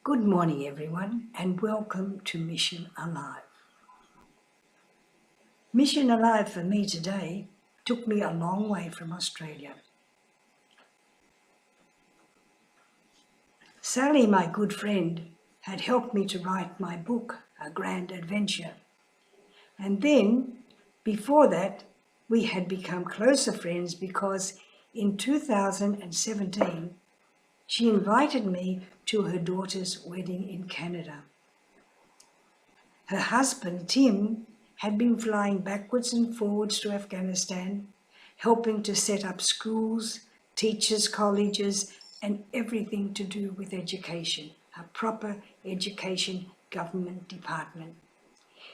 Good morning, everyone, and welcome to Mission Alive. Mission Alive for me today took me a long way from Australia. Sally, my good friend, had helped me to write my book, A Grand Adventure. And then, before that, we had become closer friends because in 2017, she invited me to her daughter's wedding in Canada. Her husband, Tim, had been flying backwards and forwards to Afghanistan, helping to set up schools, teachers' colleges, and everything to do with education, a proper education government department.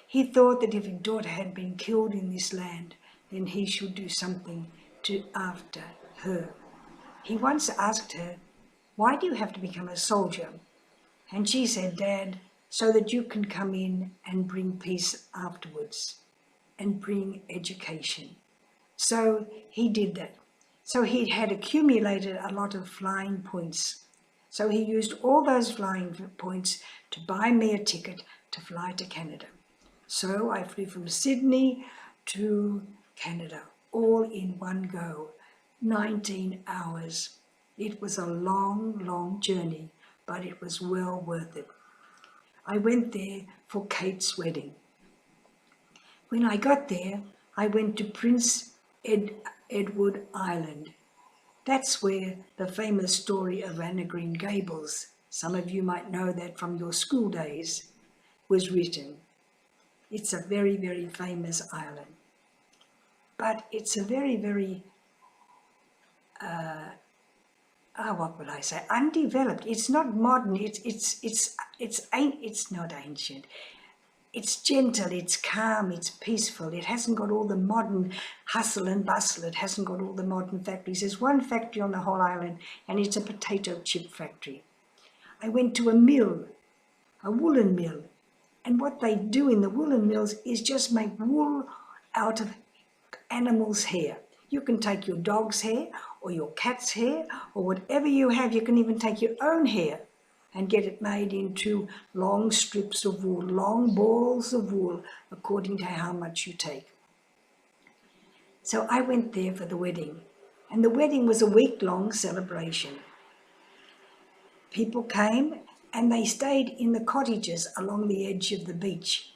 He thought that if his daughter had been killed in this land, then he should do something after her. He once asked her, "Why do you have to become a soldier?" And she said, "Dad, so that you can come in and bring peace afterwards and bring education." So he did that. So he had accumulated a lot of flying points. So he used all those flying points to buy me a ticket to fly to Canada. So I flew from Sydney to Canada, all in one go, 19 hours. It was a long, long journey, but it was well worth it. I went there for Kate's wedding. When I got there, I went to Prince Edward Island. That's where the famous story of Anne of Green Gables, some of you might know that from your school days, was written. It's a very, very famous island. But it's a very, very, what would I say, undeveloped. It's not modern, it's not ancient. It's gentle, it's calm, it's peaceful. It hasn't got all the modern hustle and bustle. It hasn't got all the modern factories. There's one factory on the whole island, and it's a potato chip factory. I went to a mill, a woolen mill, and what they do in the woolen mills is just make wool out of animals' hair. You can take your dog's hair or your cat's hair or whatever you have. You can even take your own hair and get it made into long strips of wool, long balls of wool, according to how much you take. So I went there for the wedding, and the wedding was a week-long celebration. People came and they stayed in the cottages along the edge of the beach.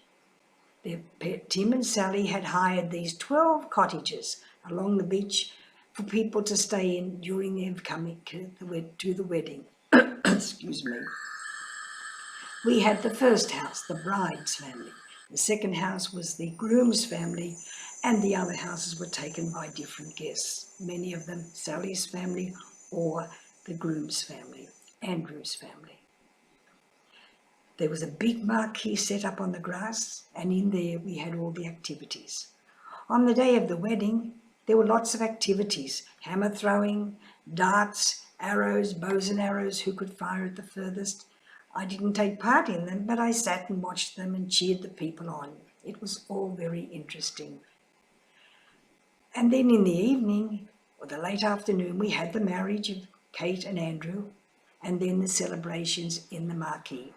Tim and Sally had hired these 12 cottages along the beach for people to stay in during their coming to the wedding. Excuse me. We had the first house, the bride's family. The second house was the groom's family, and the other houses were taken by different guests, many of them Sally's family or the groom's family, Andrew's family. There was a big marquee set up on the grass, and in there we had all the activities. On the day of the wedding, there were lots of activities: hammer throwing, darts, arrows, bows and arrows, who could fire at the furthest. I didn't take part in them, but I sat and watched them and cheered the people on. It was all very interesting. And then in the evening, or the late afternoon, we had the marriage of Kate and Andrew, and then the celebrations in the marquee.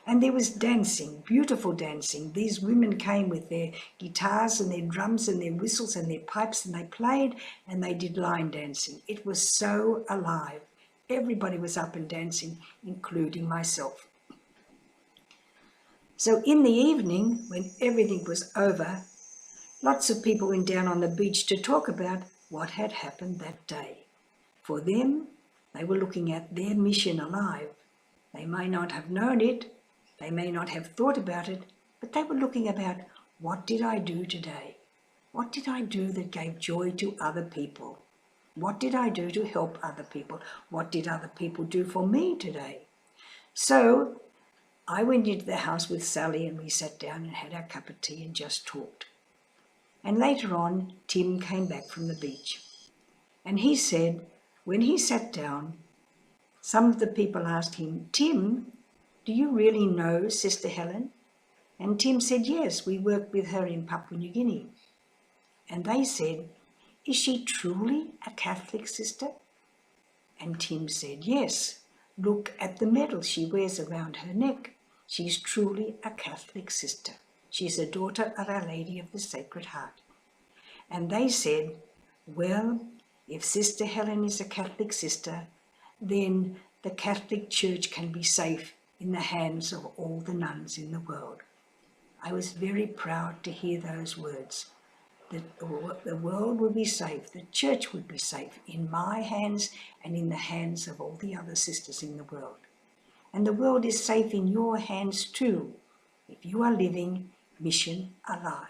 And there was dancing, beautiful dancing. These women came with their guitars and their drums and their whistles and their pipes, and they played and they did line dancing. It was so alive. Everybody was up and dancing, including myself. So in the evening, when everything was over, lots of people went down on the beach to talk about what had happened that day. For them, they were looking at their mission alive. They may not have known it, they may not have thought about it, but they were looking about, what did I do today? What did I do that gave joy to other people? What did I do to help other people? What did other people do for me today? So I went into the house with Sally, and we sat down and had our cup of tea and just talked. And later on, Tim came back from the beach. And he said, when he sat down, some of the people asked him, "Tim, do you really know Sister Helen?" And Tim said, "Yes, we worked with her in Papua New Guinea." And they said, "Is she truly a Catholic sister?" And Tim said, "Yes, Look at the medal she wears around her neck. She's truly a Catholic sister. She's a daughter of Our Lady of the Sacred Heart. And they said, well, if Sister Helen is a Catholic sister, then the Catholic Church can be safe in the hands of all the nuns in the world. I was very proud to hear those words, that the world would be safe, the church would be safe in my hands and in the hands of all the other sisters in the world. And the world is safe in your hands too, if you are living mission alive,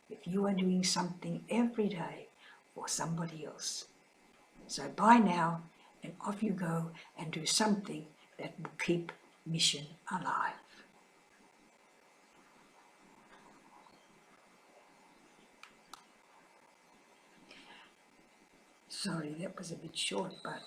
if you are doing something every day for somebody else. So bye now, and off you go and do something that will keep mission alive. Sorry, that was a bit short, but